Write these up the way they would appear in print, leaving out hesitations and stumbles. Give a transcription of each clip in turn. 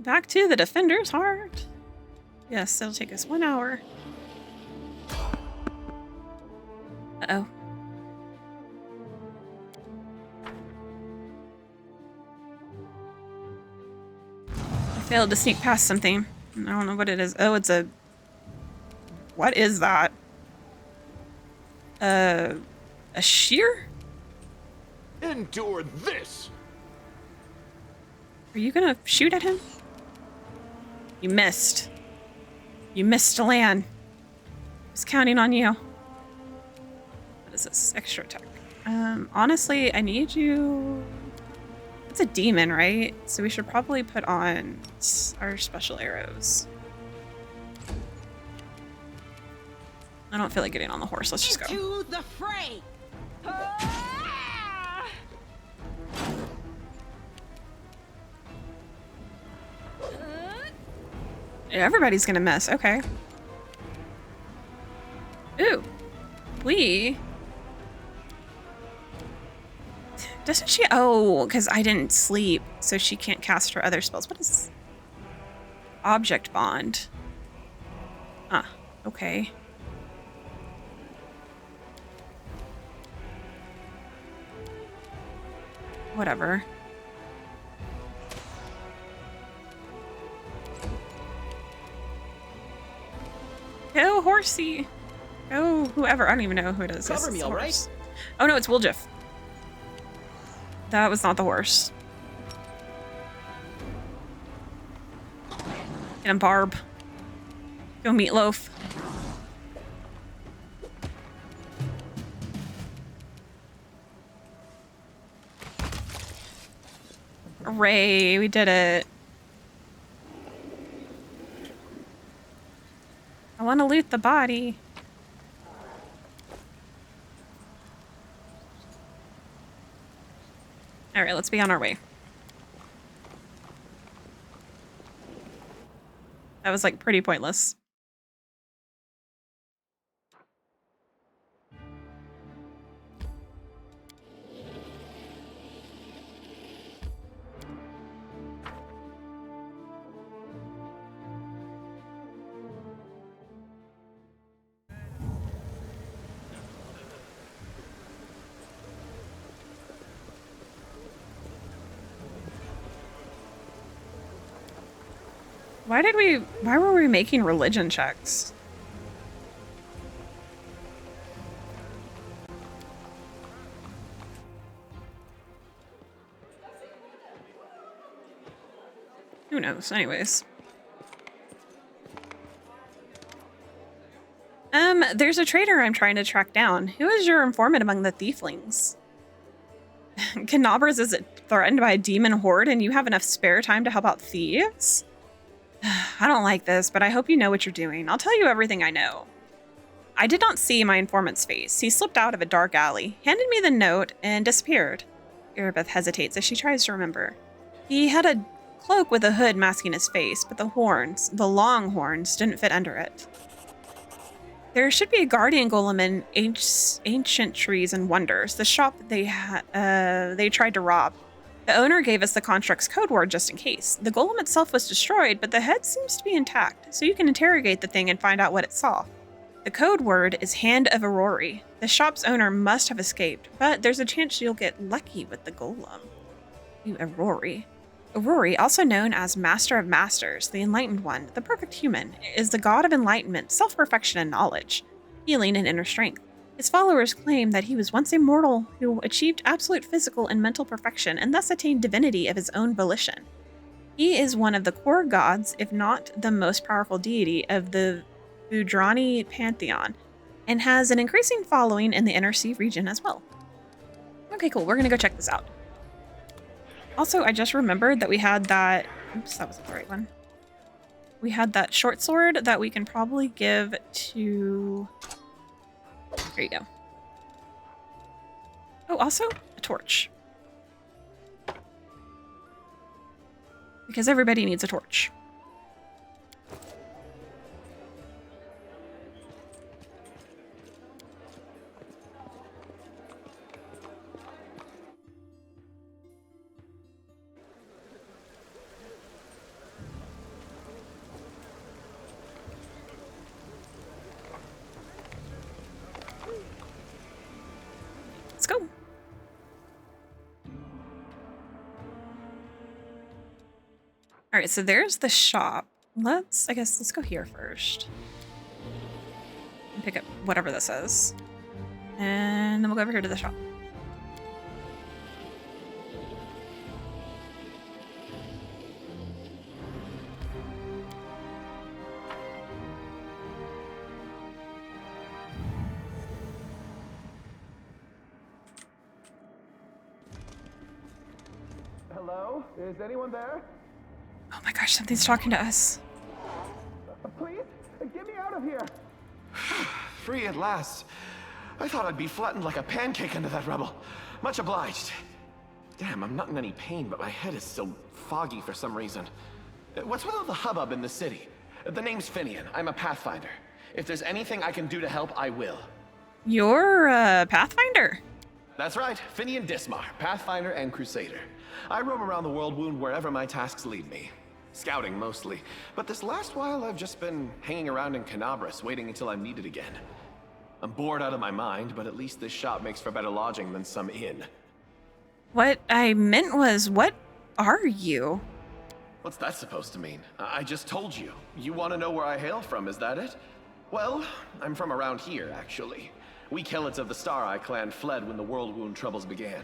Back to the Defender's Heart. Yes, it'll take us 1 hour. Uh-oh. I failed to sneak past something. I don't know what it is. Oh, it's a... What is that? A shear? Endure this! Are you gonna shoot at him? You missed. You missed to land. I was counting on you. What is this? Extra attack. Honestly, I need you... It's a demon, right? So we should probably put on our special arrows. I don't feel like getting on the horse. Let's just go. Into the fray. Everybody's gonna miss. Okay. Ooh. Lee. Doesn't she? Oh, because I didn't sleep, so she can't cast her other spells. What is object bond? Ah, okay. Whatever. Go, horsey. Go, whoever. I don't even know who it is. Cover me, all right? Oh no, it's Wooljiff. That was not the horse. Get him, Barb. Go, Meatloaf. Hooray, we did it. I want to loot the body. All right, let's be on our way. That was like pretty pointless. Why were we making religion checks? Who knows? Anyways. There's a traitor I'm trying to track down. Who is your informant among the Thieflings? Canobras is threatened by a demon horde and you have enough spare time to help out thieves? I don't like this, but I hope you know what you're doing. I'll tell you everything I know. I did not see my informant's face. He slipped out of a dark alley, handed me the note, and disappeared. Erebeth hesitates as she tries to remember. He had a cloak with a hood masking his face, but the long horns, didn't fit under it. There should be a guardian golem in Ancient Trees and Wonders, the shop they tried to rob. The owner gave us the construct's code word just in case. The golem itself was destroyed, but the head seems to be intact, so you can interrogate the thing and find out what it saw. The code word is Hand of Aurori. The shop's owner must have escaped, but there's a chance you'll get lucky with the golem. Aurori. Aurori, also known as Master of Masters, the Enlightened One, the perfect human, is the god of enlightenment, self-perfection, and knowledge, healing and inner strength. His followers claim that he was once a mortal who achieved absolute physical and mental perfection and thus attained divinity of his own volition. He is one of the core gods, if not the most powerful deity of the Budrani pantheon, and has an increasing following in the Inner Sea region as well. Okay, cool. We're gonna go check this out. Also, I just remembered that we had that... Oops, that wasn't the right one. We had that short sword that we can probably give to... There you go. Oh, also, a torch. Because everybody needs a torch. All right, so there's the shop. I guess let's go here first. And pick up whatever this is. And then we'll go over here to the shop. Hello? Is anyone there? Oh my gosh, something's talking to us. Please? Get me out of here! Free at last. I thought I'd be flattened like a pancake under that rubble. Much obliged. Damn, I'm not in any pain, but my head is so foggy for some reason. What's with all the hubbub in the city? The name's Finian. I'm a Pathfinder. If there's anything I can do to help, I will. You're a Pathfinder? That's right, Finian Dismar, Pathfinder and Crusader. I roam around the world wound wherever my tasks lead me. Scouting mostly, but this last while I've just been hanging around in Cockatrice, waiting until I'm needed again. I'm bored out of my mind, but at least this shop makes for better lodging than some inn. What I meant was, what are you? What's that supposed to mean? I just told you. You want to know where I hail from, is that it? Well, I'm from around here, actually. We Kelets of the Star-Eye clan fled when the World Wound troubles began.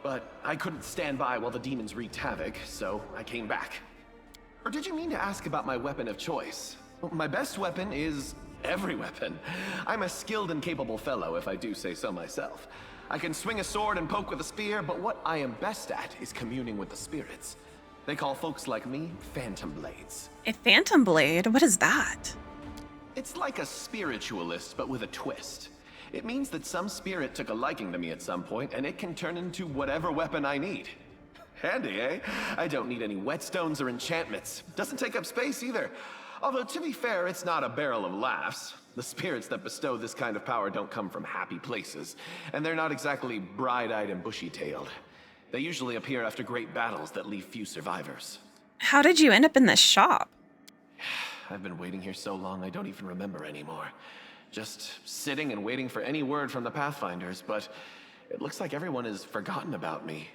But I couldn't stand by while the demons wreaked havoc, so I came back. Or did you mean to ask about my weapon of choice? My best weapon is every weapon. I'm a skilled and capable fellow, if I do say so myself. I can swing a sword and poke with a spear, but what I am best at is communing with the spirits. They call folks like me Phantom Blades. A Phantom Blade? What is that? It's like a spiritualist, but with a twist. It means that some spirit took a liking to me at some point, and it can turn into whatever weapon I need. Handy, eh? I don't need any whetstones or enchantments. Doesn't take up space either. Although, to be fair, it's not a barrel of laughs. The spirits that bestow this kind of power don't come from happy places, and they're not exactly bright-eyed and bushy-tailed. They usually appear after great battles that leave few survivors. How did you end up in this shop? I've been waiting here so long I don't even remember anymore. Just sitting and waiting for any word from the Pathfinders, but it looks like everyone has forgotten about me.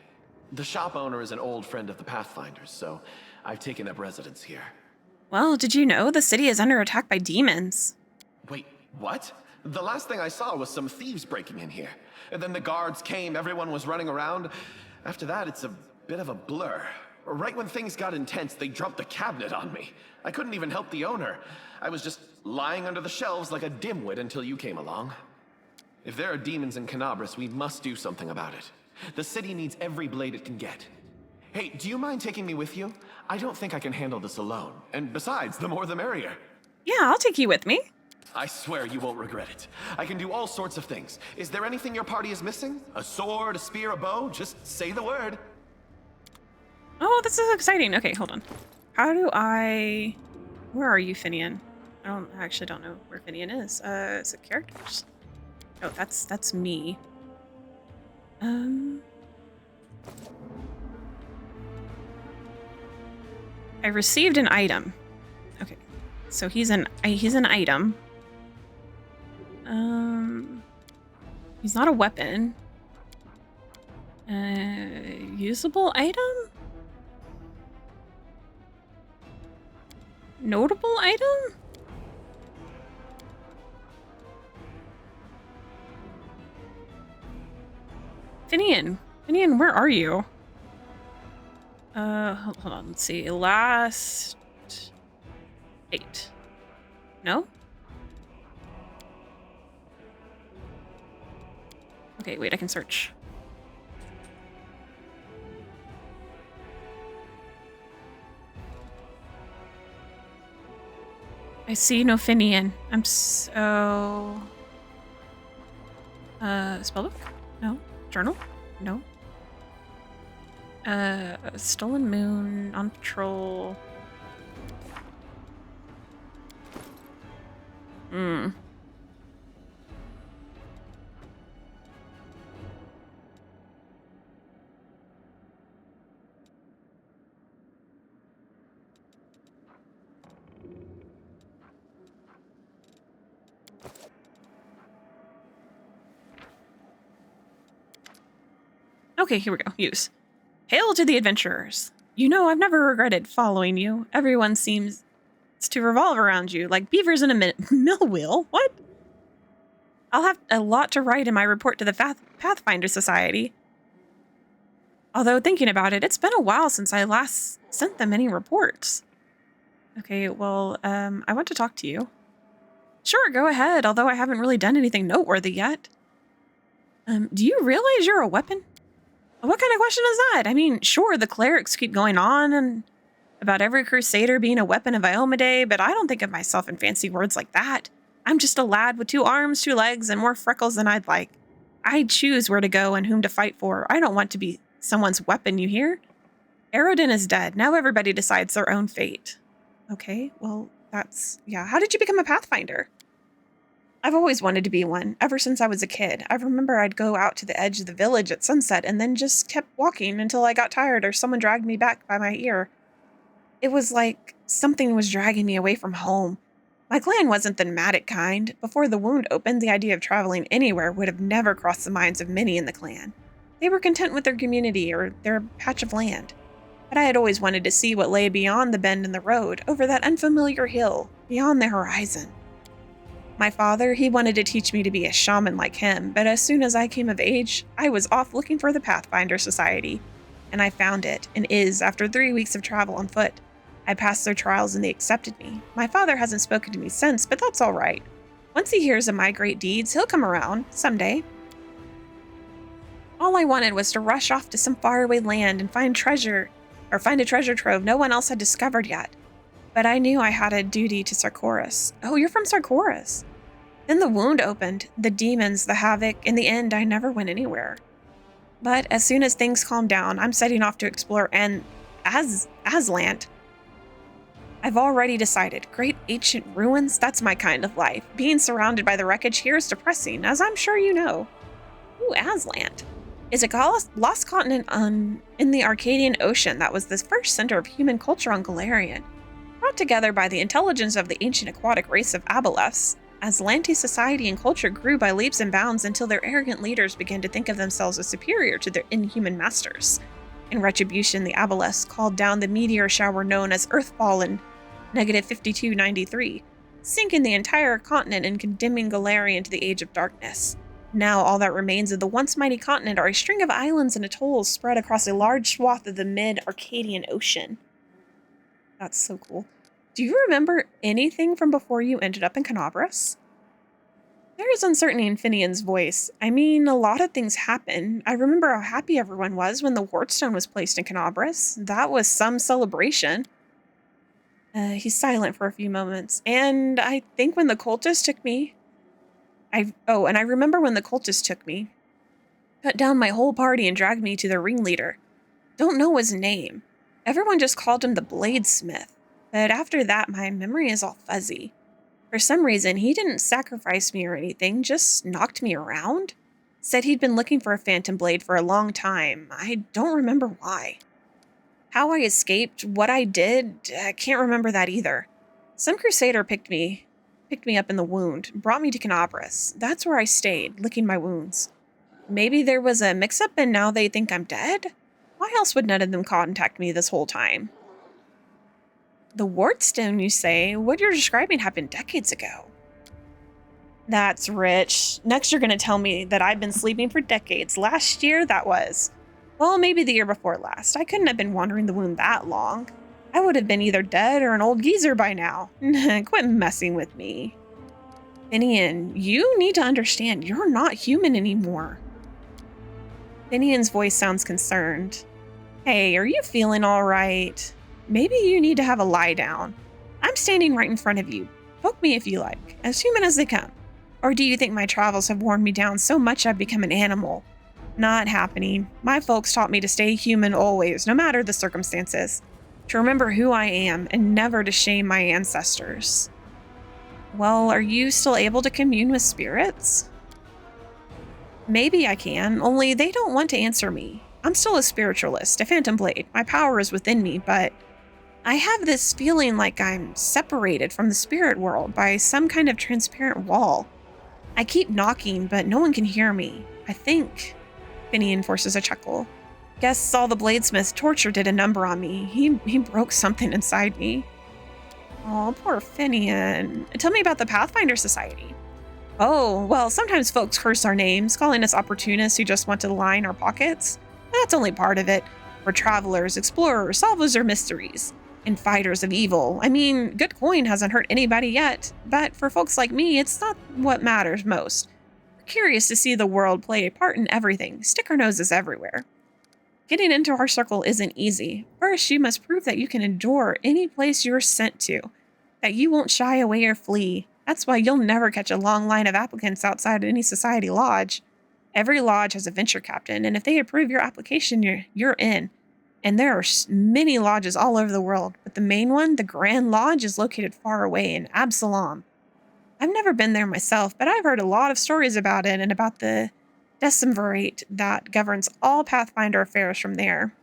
The shop owner is an old friend of the Pathfinders, so I've taken up residence here. Well, did you know the city is under attack by demons? Wait, what? The last thing I saw was some thieves breaking in here. And then the guards came, everyone was running around. After that, it's a bit of a blur. Right when things got intense, they dropped the cabinet on me. I couldn't even help the owner. I was just lying under the shelves like a dimwit until you came along. If there are demons in Cockatrice, we must do something about it. The city needs every blade it can get. Hey, do you mind taking me with you? I don't think I can handle this alone. And besides, the more the merrier. Yeah, I'll take you with me. I swear you won't regret it. I can do all sorts of things. Is there anything your party is missing? A sword, a spear, a bow? Just say the word. Oh, this is exciting. Okay, hold on. How do I... Where are you, Finian? I actually don't know where Finian is. Is it characters? Oh, that's me. I received an item. Okay, so he's an item. He's not a weapon. Usable item? Notable item? Finian, where are you? Hold on, let's see. Last 8. No? Okay, wait, I can search. I see no Finian. I'm so... spellbook? No. Journal? No. Stolen Moon, on patrol. Okay, here we go. Use. Hail to the adventurers. You know, I've never regretted following you. Everyone seems to revolve around you, like beavers in a mill wheel. What? I'll have a lot to write in my report to the Pathfinder Society. Although, thinking about it, it's been a while since I last sent them any reports. Okay, well, I want to talk to you. Sure, go ahead, although I haven't really done anything noteworthy yet. Do you realize you're a weapon? What kind of question is that? I mean, sure, the clerics keep going on and about every crusader being a weapon of Iomedae, but I don't think of myself in fancy words like that. I'm just a lad with 2 arms, 2 legs, and more freckles than I'd like. I choose where to go and whom to fight for. I don't want to be someone's weapon, you hear? Aerodin is dead. Now everybody decides their own fate. Okay, well, yeah. How did you become a Pathfinder? I've always wanted to be one, ever since I was a kid. I remember I'd go out to the edge of the village at sunset and then just kept walking until I got tired or someone dragged me back by my ear. It was like something was dragging me away from home. My clan wasn't the nomadic kind. Before the wound opened, the idea of traveling anywhere would have never crossed the minds of many in the clan. They were content with their community or their patch of land. But I had always wanted to see what lay beyond the bend in the road, over that unfamiliar hill, beyond the horizon. My father, he wanted to teach me to be a shaman like him, but as soon as I came of age, I was off looking for the Pathfinder Society. And I found it, and is, after 3 weeks of travel on foot. I passed their trials and they accepted me. My father hasn't spoken to me since, but that's all right. Once he hears of my great deeds, he'll come around, someday. All I wanted was to rush off to some faraway land and find a treasure trove no one else had discovered yet. But I knew I had a duty to Sarkoris. Oh, you're from Sarkoris. Then the wound opened, the demons, the havoc. In the end, I never went anywhere. But as soon as things calm down, I'm setting off to explore Aslant. I've already decided. Great ancient ruins, that's my kind of life. Being surrounded by the wreckage here is depressing, as I'm sure you know. Ooh, Aslant. Is a lost continent in the Arcadian Ocean that was the first center of human culture on Galarian. Brought together by the intelligence of the ancient aquatic race of Aboleths, Aslante's society and culture grew by leaps and bounds until their arrogant leaders began to think of themselves as superior to their inhuman masters. In retribution, the Aboleths called down the meteor shower known as Earthfall in -5293, sinking the entire continent and condemning Galarian to the Age of Darkness. Now all that remains of the once mighty continent are a string of islands and atolls spread across a large swath of the mid-Arcadian Ocean. That's so cool. Do you remember anything from before you ended up in Cockatrice? There is uncertainty in Finian's voice. I mean, a lot of things happened. I remember how happy everyone was when the Wardstone was placed in Cockatrice. That was some celebration. He's silent for a few moments. And I think when the cultists took me... I remember when the cultists took me. Cut down my whole party and dragged me to their ringleader. Don't know his name. Everyone just called him the Bladesmith. But after that, my memory is all fuzzy. For some reason, he didn't sacrifice me or anything, just knocked me around. Said he'd been looking for a phantom blade for a long time. I don't remember why. How I escaped, what I did, I can't remember that either. Some crusader picked me up in the wound, brought me to Cockatrice. That's where I stayed, licking my wounds. Maybe there was a mix-up and now they think I'm dead? Why else would none of them contact me this whole time? The Wardstone, you say? What you're describing happened decades ago. That's rich. Next you're going to tell me that I've been sleeping for decades. Last year, that was. Well, maybe the year before last. I couldn't have been wandering the wound that long. I would have been either dead or an old geezer by now. Quit messing with me. Finian, you need to understand, you're not human anymore. Finian's voice sounds concerned. Hey, are you feeling all right? Maybe you need to have a lie down. I'm standing right in front of you. Poke me if you like, as human as they come. Or do you think my travels have worn me down so much I've become an animal? Not happening. My folks taught me to stay human always, no matter the circumstances. To remember who I am and never to shame my ancestors. Well, are you still able to commune with spirits? Maybe I can, only they don't want to answer me. I'm still a spiritualist, a phantom blade. My power is within me, but I have this feeling like I'm separated from the spirit world by some kind of transparent wall. I keep knocking, but no one can hear me. I think... Finian forces a chuckle. Guess all the bladesmith's torture did a number on me. He broke something inside me. Oh, poor Finian. Tell me about the Pathfinder Society. Oh, well, sometimes folks curse our names, calling us opportunists who just want to line our pockets. But that's only part of it. We're travelers, explorers, solvers of mysteries, and fighters of evil. I mean, good coin hasn't hurt anybody yet, but for folks like me, it's not what matters most. We're curious to see the world play a part in everything, stick our noses everywhere. Getting into our circle isn't easy. First, you must prove that you can endure any place you're sent to, that you won't shy away or flee. That's why you'll never catch a long line of applicants outside any society lodge. Every lodge has a venture captain, and if they approve your application, you're in. And there are many lodges all over the world, but the main one, the Grand Lodge, is located far away in Absalom. I've never been there myself, but I've heard a lot of stories about it and about the decemvirate that governs all Pathfinder affairs from there.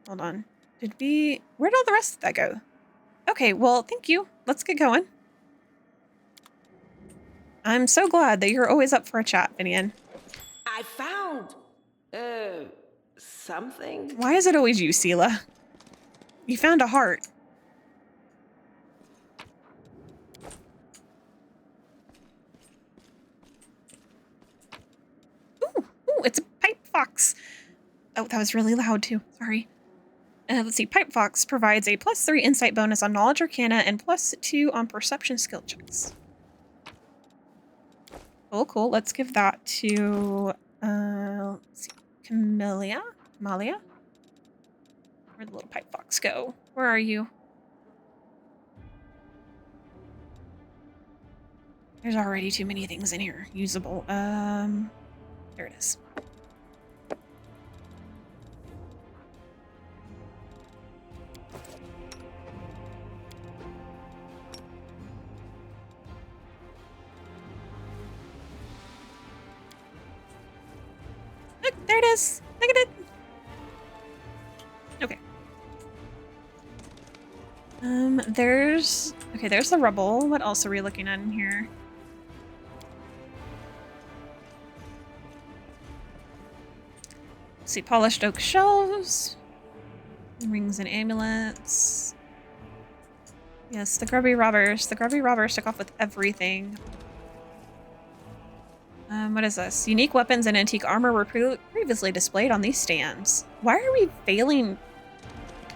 Hold on. Where did all the rest of that go? Okay, well, thank you. Let's get going. I'm so glad that you're always up for a chat, Finian. I found, something. Why is it always you, Sela? You found a heart. Ooh, it's a pipe fox. Oh, that was really loud too. Sorry. Let's see. Pipe Fox provides a +3 insight bonus on knowledge arcana and +2 on perception skill checks. Cool. Let's give that to, let's see, Malia? Where'd the little Pipe Fox go? Where are you? There's already too many things in here. Usable. There it is. Look, there it is. Look at it. Okay. There's the rubble. What else are we looking at in here? Let's see, polished oak shelves, rings and amulets. Yes, the grubby robbers. The grubby robbers took off with everything. What is this? Unique weapons and antique armor were previously displayed on these stands. Why are we failing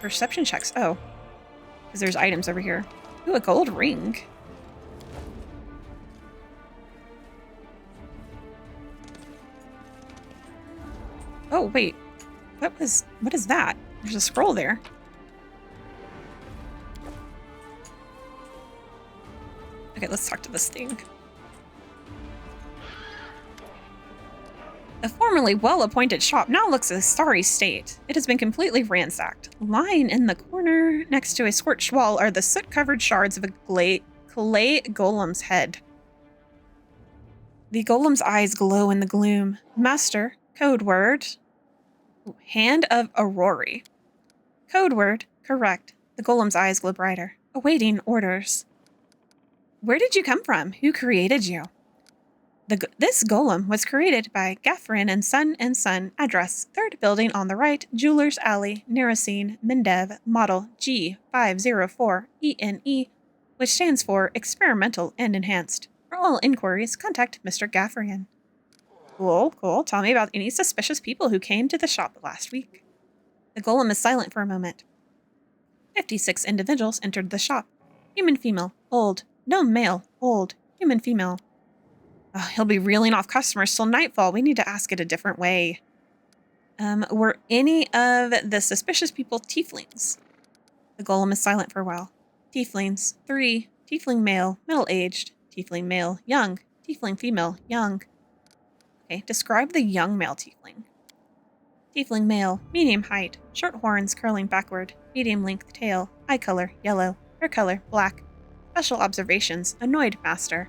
perception checks? Oh, because there's items over here. Ooh, a gold ring. Oh, wait. What is that? There's a scroll there. Okay, let's talk to this thing. The formerly well-appointed shop now looks a sorry state. It has been completely ransacked. Lying in the corner next to a scorched wall are the soot-covered shards of a clay golem's head. The golem's eyes glow in the gloom. Master, code word. Hand of Aurori. Code word, correct. The golem's eyes glow brighter. Awaiting orders. Where did you come from? Who created you? This golem was created by Gaffrin and Son. Address, 3rd building on the right, Jewelers Alley, Narasine, Mendev, model G504ENE, which stands for Experimental and Enhanced. For all inquiries, contact Mr. Gaffrian. Cool. Tell me about any suspicious people who came to the shop last week. The golem is silent for a moment. 56 individuals entered the shop. Human female, old. Gnome male, old. Human female. Oh, he'll be reeling off customers till nightfall. We need to ask it a different way. Were any of the suspicious people tieflings? The golem is silent for a while. Tieflings, 3. Tiefling male, middle-aged. Tiefling male, young. Tiefling female, young. Okay, describe the young male tiefling. Tiefling male, medium height, short horns curling backward, medium length tail, eye color, yellow, hair color, black. Special observations, annoyed master.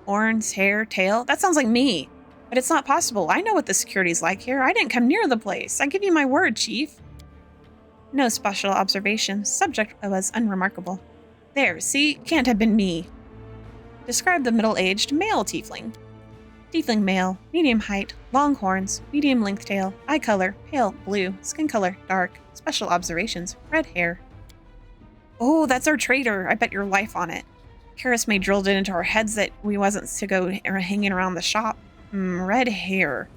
Horns, hair, tail, that sounds like me. But it's not possible. I know what the security's like here. I didn't come near the place. I give you my word, Chief. No special observations. Subject was unremarkable. There, see? Can't have been me. Describe the middle-aged male tiefling. Tiefling male, medium height, long horns, medium length tail, eye color, pale blue, skin color, dark, special observations, red hair. Oh, that's our trader. I bet your life on it. Karis may drilled it into our heads that we wasn't to go hanging around the shop. Red hair.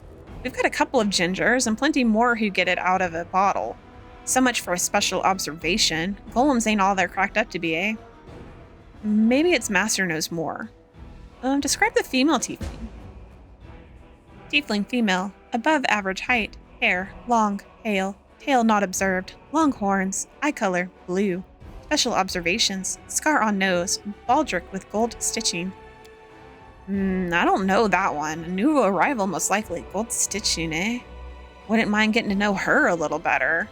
We've got a couple of gingers and plenty more who get it out of a bottle. So much for a special observation. Golems ain't all they're cracked up to be, eh? Maybe its master knows more. Describe the female tiefling. Tiefling female, above average height, hair, long, pale, tail not observed, long horns, eye color, blue. Special observations, scar on nose, baldric with gold stitching. I don't know that one. A new arrival most likely, gold stitching, eh? Wouldn't mind getting to know her a little better.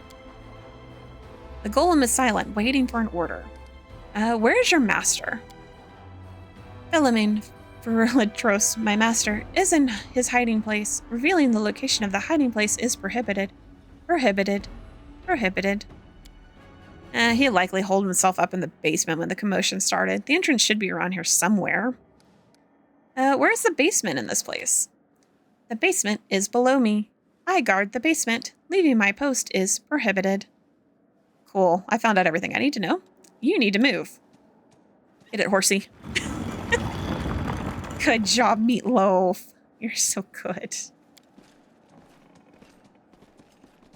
The golem is silent, waiting for an order. Where is your master? Philemon Ferulitros, my master, is in his hiding place. Revealing the location of the hiding place is prohibited. Prohibited. Prohibited. He likely holed himself up in the basement when the commotion started. The entrance should be around here somewhere. Where's the basement in this place? The basement is below me. I guard the basement. Leaving my post is prohibited. Cool. I found out everything I need to know. You need to move. Get it, horsey. Good job, Meatloaf. You're so good.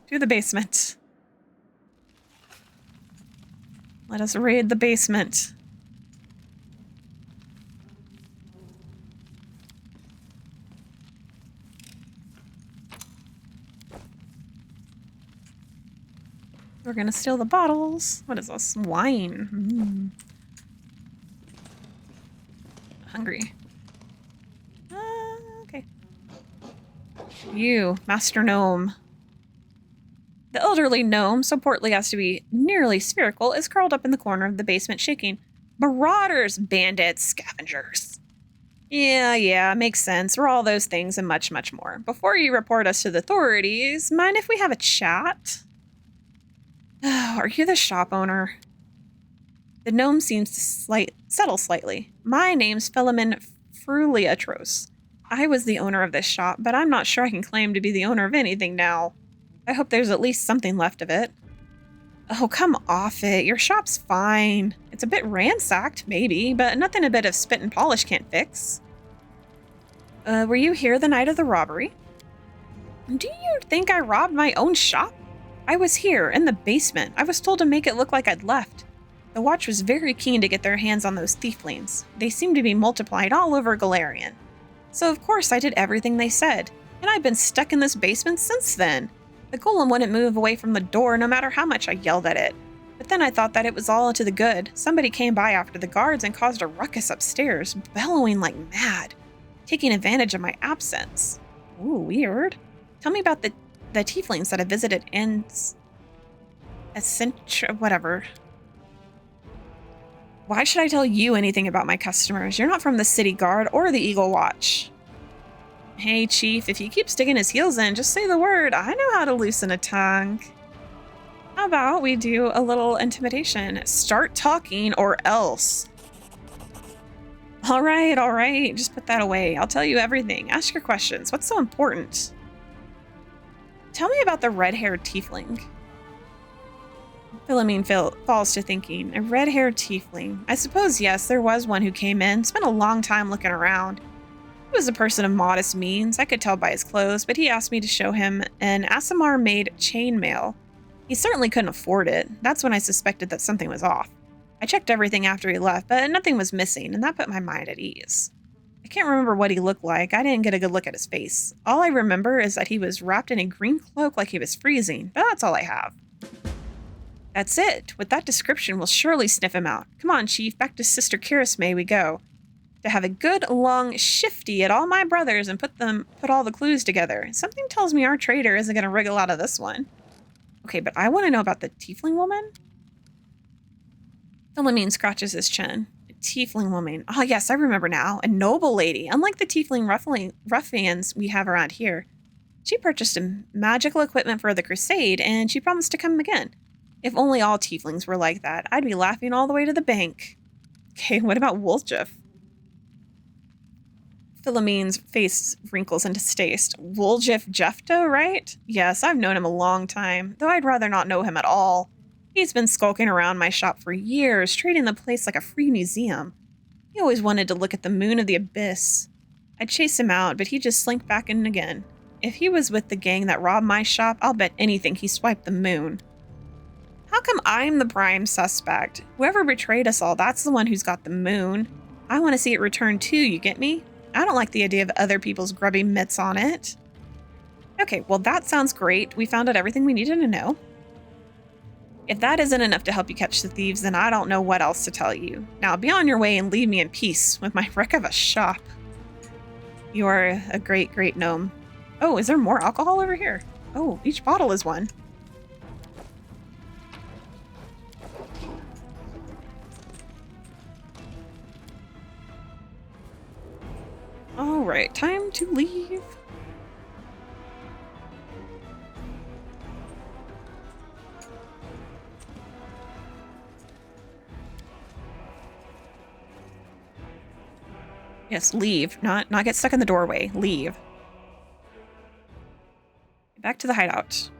To the basement. Let us raid the basement. We're gonna steal the bottles. What is this? Wine. Hungry. Okay. You, Master Gnome. The elderly gnome, so portly as to be nearly spherical, is curled up in the corner of the basement shaking. Marauders, bandits, scavengers. Yeah, makes sense. We're all those things and much, much more. Before you report us to the authorities, mind if we have a chat? Oh, are you the shop owner? The gnome seems to settle slightly. My name's Philemon Ferulitros. I was the owner of this shop, but I'm not sure I can claim to be the owner of anything now. I hope there's at least something left of it. Oh, come off it. Your shop's fine. It's a bit ransacked, maybe, but nothing a bit of spit and polish can't fix. Were you here the night of the robbery? Do you think I robbed my own shop? I was here, in the basement. I was told to make it look like I'd left. The watch was very keen to get their hands on those thieflings. They seem to be multiplied all over Galarian. So of course I did everything they said, and I've been stuck in this basement since then. The golem wouldn't move away from the door no matter how much I yelled at it. But then I thought that it was all to the good. Somebody came by after the guards and caused a ruckus upstairs, bellowing like mad, taking advantage of my absence. Ooh, weird. Tell me about the tieflings that have visited whatever. Why should I tell you anything about my customers? You're not from the City Guard or the Eagle Watch. Hey, Chief, if he keeps digging his heels in, just say the word. I know how to loosen a tongue. How about we do a little intimidation? Start talking or else. All right. Just put that away. I'll tell you everything. Ask your questions. What's so important? Tell me about the red-haired tiefling. Philomene falls to thinking. A red-haired tiefling. I suppose, yes, there was one who came in, spent a long time looking around. He was a person of modest means, I could tell by his clothes, but he asked me to show him an Aasimar-made chainmail. He certainly couldn't afford it. That's when I suspected that something was off. I checked everything after he left, but nothing was missing, and that put my mind at ease. I can't remember what he looked like. I didn't get a good look at his face. All I remember is that he was wrapped in a green cloak like he was freezing, but that's all I have. That's it. With that description, we'll surely sniff him out. Come on, Chief, back to Sister Karis may we go. To have a good, long shifty at all my brothers and put all the clues together. Something tells me our traitor isn't going to wriggle out of this one. Okay, but I want to know about the tiefling woman. Philomene scratches his chin. A tiefling woman. Oh, yes, I remember now. A noble lady. Unlike the tiefling ruffians we have around here. She purchased magical equipment for the crusade, and she promised to come again. If only all tieflings were like that, I'd be laughing all the way to the bank. Okay, what about Wolfjeff? Philomene's face wrinkles in distaste. Woljif Jefto, right? Yes, I've known him a long time, though I'd rather not know him at all. He's been skulking around my shop for years, treating the place like a free museum. He always wanted to look at the moon of the abyss. I'd chase him out, but he'd just slink back in again. If he was with the gang that robbed my shop, I'll bet anything he swiped the moon. How come I'm the prime suspect? Whoever betrayed us all, that's the one who's got the moon. I want to see it returned too, you get me? I don't like the idea of other people's grubby mitts on it. Okay, well that sounds great. We found out everything we needed to know. If that isn't enough to help you catch the thieves, then I don't know what else to tell you. Now be on your way and leave me in peace with my wreck of a shop. You are a great, great gnome. Oh, is there more alcohol over here? Oh, each bottle is one. All right, time to leave. Yes, leave. Not get stuck in the doorway. Leave. Back to the hideout.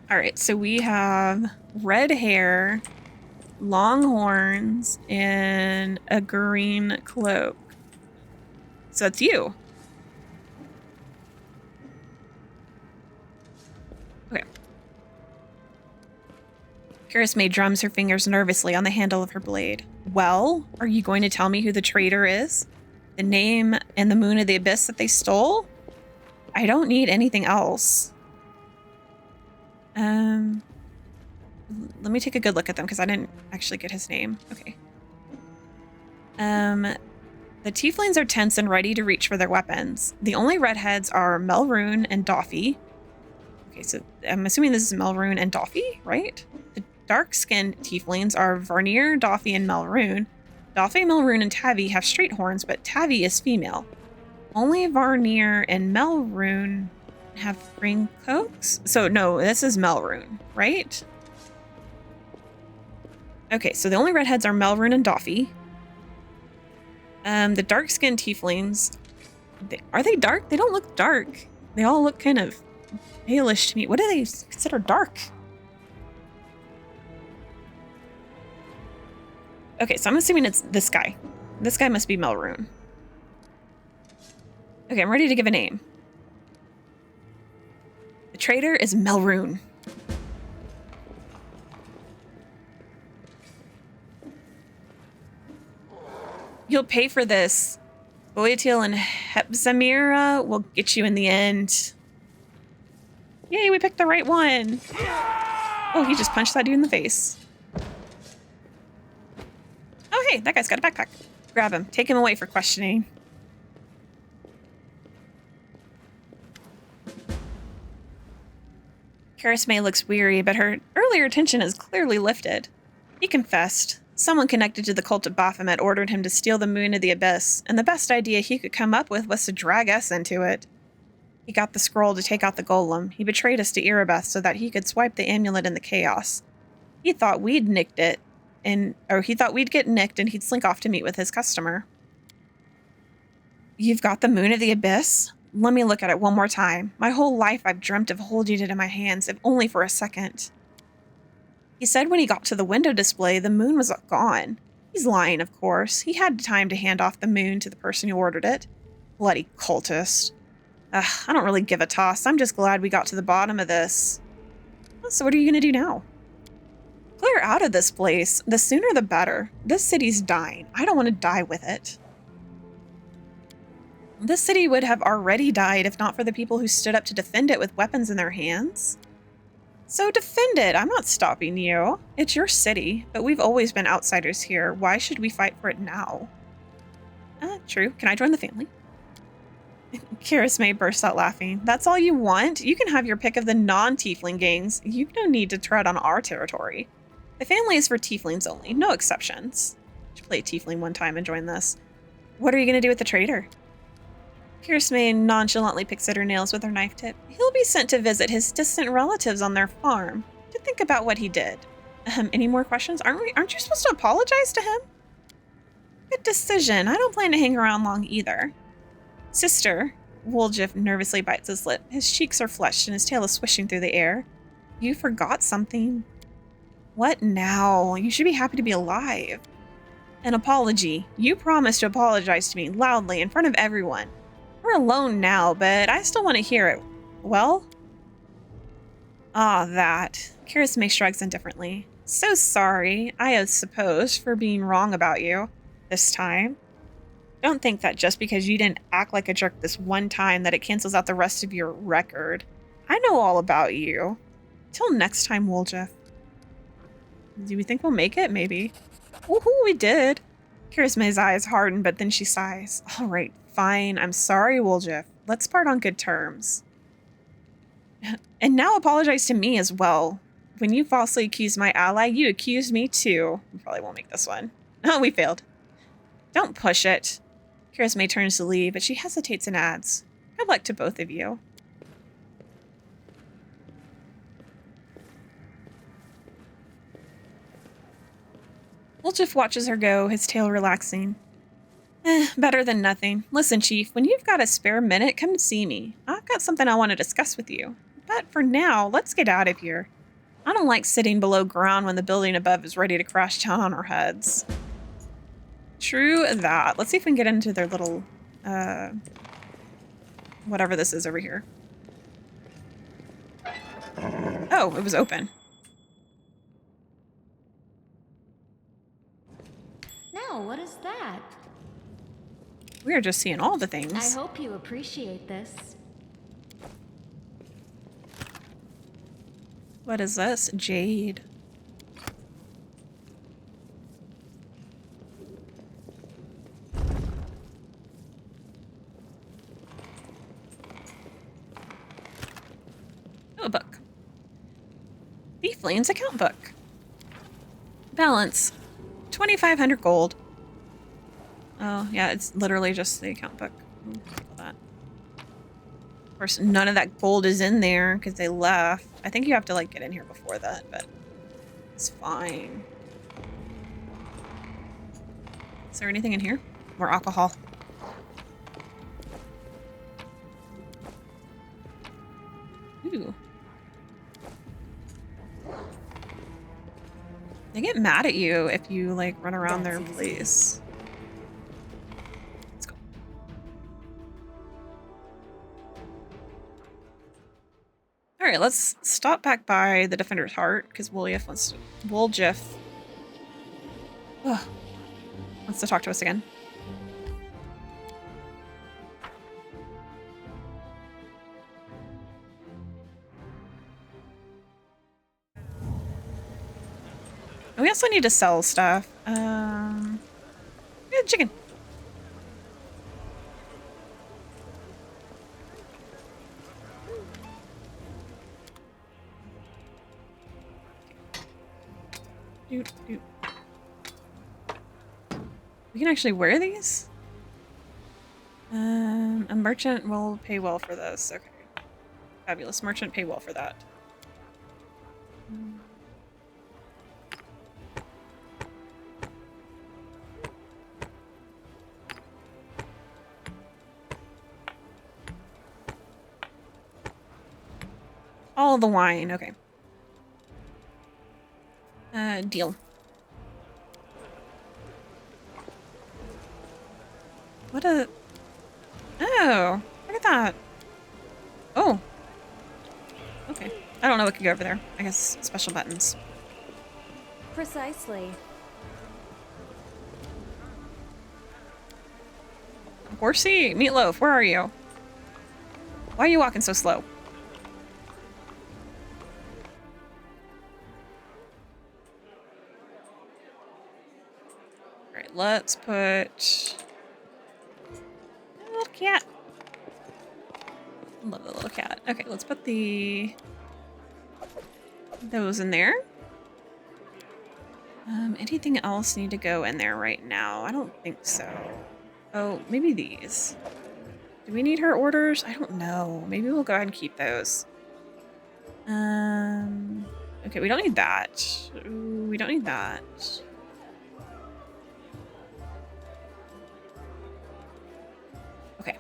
All right, so we have red hair, long horns, and a green cloak. So it's you. Okay. Curious May drums her fingers nervously on the handle of her blade. Well, are you going to tell me who the traitor is? The name and the moon of the abyss that they stole? I don't need anything else. Let me take a good look at them because I didn't actually get his name. Okay. The Tieflings are tense and ready to reach for their weapons. The only redheads are Melrune and Doffy. Okay, so I'm assuming this is Melrune and Doffy, right? The dark-skinned Tieflings are Varnir, Doffy, and Melrune. Doffy, Melrune, and Tavi have straight horns, but Tavi is female. Only Varnir and Melrune have ring coats? So no, this is Melrune, right? Okay, so the only redheads are Melrune and Doffy. The dark-skinned Tieflings, are they dark? They don't look dark. They all look kind of palish to me. What do they consider dark? Okay, so I'm assuming it's this guy. This guy must be Melrune. Okay, I'm ready to give a name. The traitor is Melrune. You'll pay for this. Boitil and Hepzamira will get you in the end. Yay, we picked the right one. Oh, he just punched that dude in the face. Oh, hey, that guy's got a backpack. Grab him. Take him away for questioning. May looks weary, but her earlier tension is clearly lifted. He confessed. Someone connected to the cult of Baphomet ordered him to steal the moon of the abyss, and the best idea he could come up with was to drag us into it. He got the scroll to take out the golem. He betrayed us to Erebeth so that he could swipe the amulet in the chaos. He thought we'd nicked it, he thought we'd get nicked and he'd slink off to meet with his customer. You've got the moon of the abyss? Let me look at it one more time. My whole life I've dreamt of holding it in my hands, if only for a second. He said when he got to the window display, the moon was gone. He's lying, of course. He had time to hand off the moon to the person who ordered it. Bloody cultist. I don't really give a toss. I'm just glad we got to the bottom of this. So what are you going to do now? Clear out of this place. The sooner the better. This city's dying. I don't want to die with it. This city would have already died if not for the people who stood up to defend it with weapons in their hands. So defend it. I'm not stopping you. It's your city, but we've always been outsiders here. Why should we fight for it now? True. Can I join the family? May burst out laughing. That's all you want? You can have your pick of the non-tiefling gangs. You don't need to tread on our territory. The family is for tieflings only. No exceptions. Should play a tiefling one time and join this. What are you going to do with the traitor? May nonchalantly picks at her nails with her knife tip. He'll be sent to visit his distant relatives on their farm to think about what he did. Any more questions? Aren't you supposed to apologize to him? Good decision. I don't plan to hang around long either. Sister, Woljif nervously bites his lip. His cheeks are flushed and his tail is swishing through the air. You forgot something. What now? You should be happy to be alive. An apology. You promised to apologize to me loudly in front of everyone. We're alone now, but I still want to hear it. Well? Ah, that. May shrugs indifferently. So sorry, I suppose, for being wrong about you this time. Don't think that just because you didn't act like a jerk this one time that it cancels out the rest of your record. I know all about you. Till next time, Woljif. Do we think we'll make it? Maybe. Woohoo, we did. May's eyes harden, but then she sighs. All right, fine. I'm sorry, Woljif. Let's part on good terms. And now apologize to me as well. When you falsely accused my ally, you accused me too. We probably won't make this one. Oh, we failed. Don't push it. May turns to leave, but she hesitates and adds, good luck to both of you. Woljif watches her go, his tail relaxing. Better than nothing. Listen, Chief, when you've got a spare minute, come and see me. I've got something I want to discuss with you. But for now, let's get out of here. I don't like sitting below ground when the building above is ready to crash down on our heads. True that. Let's see if we can get into their little, whatever this is over here. Oh, it was open. Now, what is that? We are just seeing all the things. I hope you appreciate this. What is this? Jade. Oh, a book. Thieflings account book. Balance. 2,500 gold. Oh, yeah, it's literally just the account book. That. Of course, none of that gold is in there because they left. I think you have to, like, get in here before that, but it's fine. Is there anything in here? More alcohol. Ooh. They get mad at you if you, like, run around their place. Let's go. Alright, let's stop back by the Defender's Heart, because Woljif wants to talk to us again. We also need to sell stuff. Yeah, chicken. Doot, doot. We can actually wear these? A merchant will pay well for this. Okay. Fabulous. Merchant pay well for that. All the wine, okay. Deal. What a... Oh, look at that. Oh. Okay. I don't know what could go over there. I guess special buttons. Precisely. Horsey, Meatloaf, where are you? Why are you walking so slow? Alright, let's put... little cat. Love the little cat. Okay, let's put those in there. Anything else need to go in there right now? I don't think so. Oh, maybe these. Do we need her orders? I don't know. Maybe we'll go ahead and keep those. Okay, we don't need that. Ooh, we don't need that. Okay.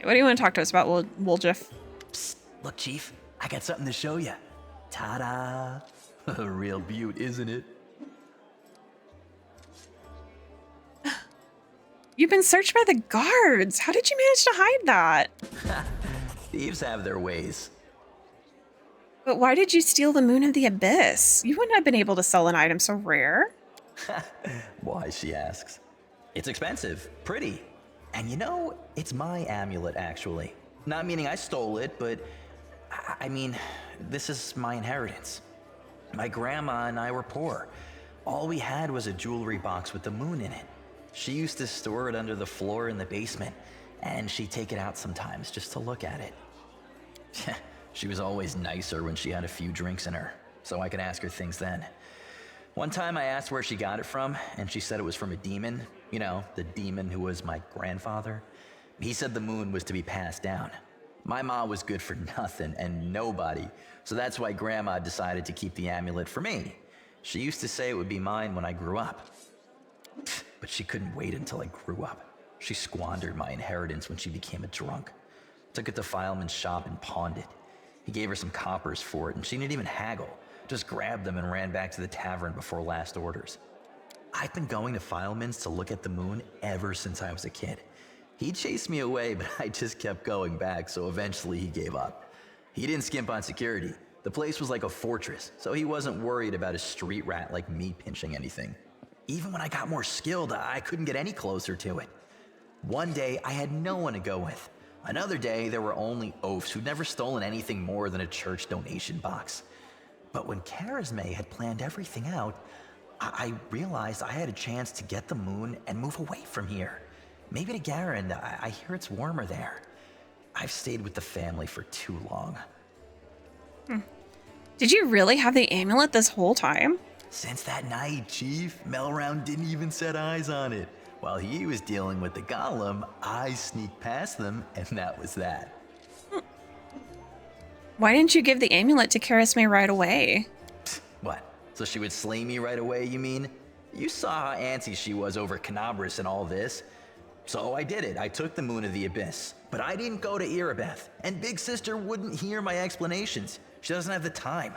What do you want to talk to us about, Woljeff? Psst, look, Chief, I got something to show you. Ta-da! A real beaut, isn't it? You've been searched by the guards. How did you manage to hide that? Thieves have their ways. But why did you steal the Moon of the Abyss? You wouldn't have been able to sell an item so rare. Why, she asks. It's expensive, pretty. And you know, it's my amulet, actually. Not meaning I stole it, but I mean, this is my inheritance. My grandma and I were poor. All we had was a jewelry box with the moon in it. She used to store it under the floor in the basement, and she'd take it out sometimes just to look at it. She was always nicer when she had a few drinks in her, so I could ask her things then. One time I asked where she got it from, and she said it was from a demon. You know, the demon who was my grandfather. He said the moon was to be passed down. My ma was good for nothing and nobody, so that's why Grandma decided to keep the amulet for me. She used to say it would be mine when I grew up. But she couldn't wait until I grew up. She squandered my inheritance when she became a drunk. Took it to Fileman's shop and pawned it. He gave her some coppers for it, and she didn't even haggle. Just grabbed them and ran back to the tavern before last orders. I've been going to Fileman's to look at the moon ever since I was a kid. He chased me away, but I just kept going back, so eventually he gave up. He didn't skimp on security. The place was like a fortress, so he wasn't worried about a street rat like me pinching anything. Even when I got more skilled, I couldn't get any closer to it. One day, I had no one to go with. Another day, there were only oafs who'd never stolen anything more than a church donation box. But when Charisme had planned everything out, I realized I had a chance to get the moon and move away from here. Maybe to Garen. I hear it's warmer there. I've stayed with the family for too long. Did you really have the amulet this whole time? Since that night, Chief, Melround didn't even set eyes on it. While he was dealing with the golem, I sneaked past them, and that was that. Why didn't you give the amulet to Charisme right away? What? So she would slay me right away, you mean? You saw how antsy she was over Cockatrice and all this. So I did it. I took the Moon of the Abyss. But I didn't go to Erebeth, and Big Sister wouldn't hear my explanations. She doesn't have the time.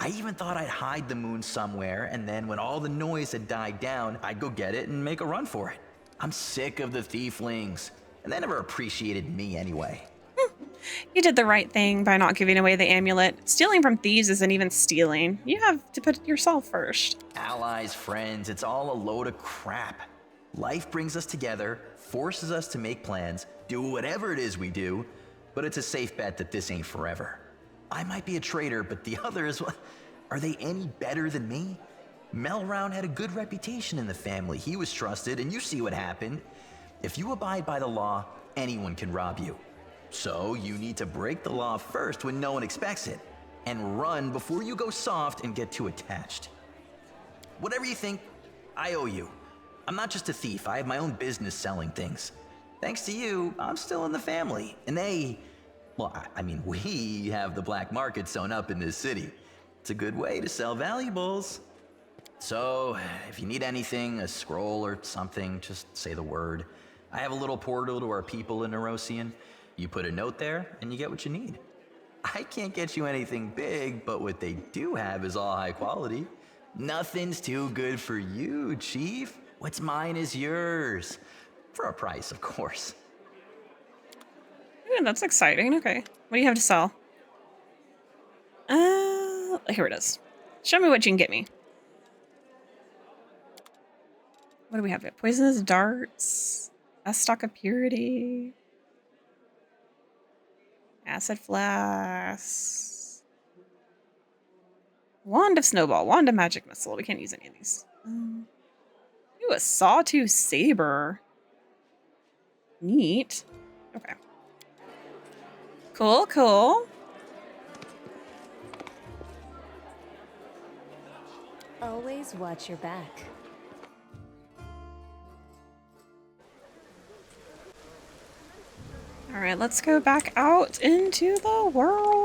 I even thought I'd hide the moon somewhere, and then when all the noise had died down, I'd go get it and make a run for it. I'm sick of the Thieflings, and they never appreciated me anyway. You did the right thing by not giving away the amulet. Stealing from thieves isn't even stealing. You have to put yourself first. Allies, friends, it's all a load of crap. Life brings us together, forces us to make plans, do whatever it is we do, but it's a safe bet that this ain't forever. I might be a traitor, but the others, are they any better than me? Melround had a good reputation in the family. He was trusted, and you see what happened. If you abide by the law, anyone can rob you. So you need to break the law first when no one expects it, and run before you go soft and get too attached. Whatever you think, I owe you. I'm not just a thief. I have my own business selling things. Thanks to you, I'm still in the family, and we have the black market sewn up in this city. It's a good way to sell valuables. So, if you need anything, a scroll or something, just say the word. I have a little portal to our people in Neurosian. You put a note there, and you get what you need. I can't get you anything big, but what they do have is all high quality. Nothing's too good for you, Chief. What's mine is yours. For a price, of course. Yeah, that's exciting. Okay. What do you have to sell? Here it is. Show me what you can get me. What do we have here? Poisonous darts. A stock of purity. Acid flask. Wand of snowball. Wand of magic missile. We can't use any of these. Ooh, a sawtooth saber. Neat. Okay. Cool, cool. Always watch your back. All right, let's go back out into the world.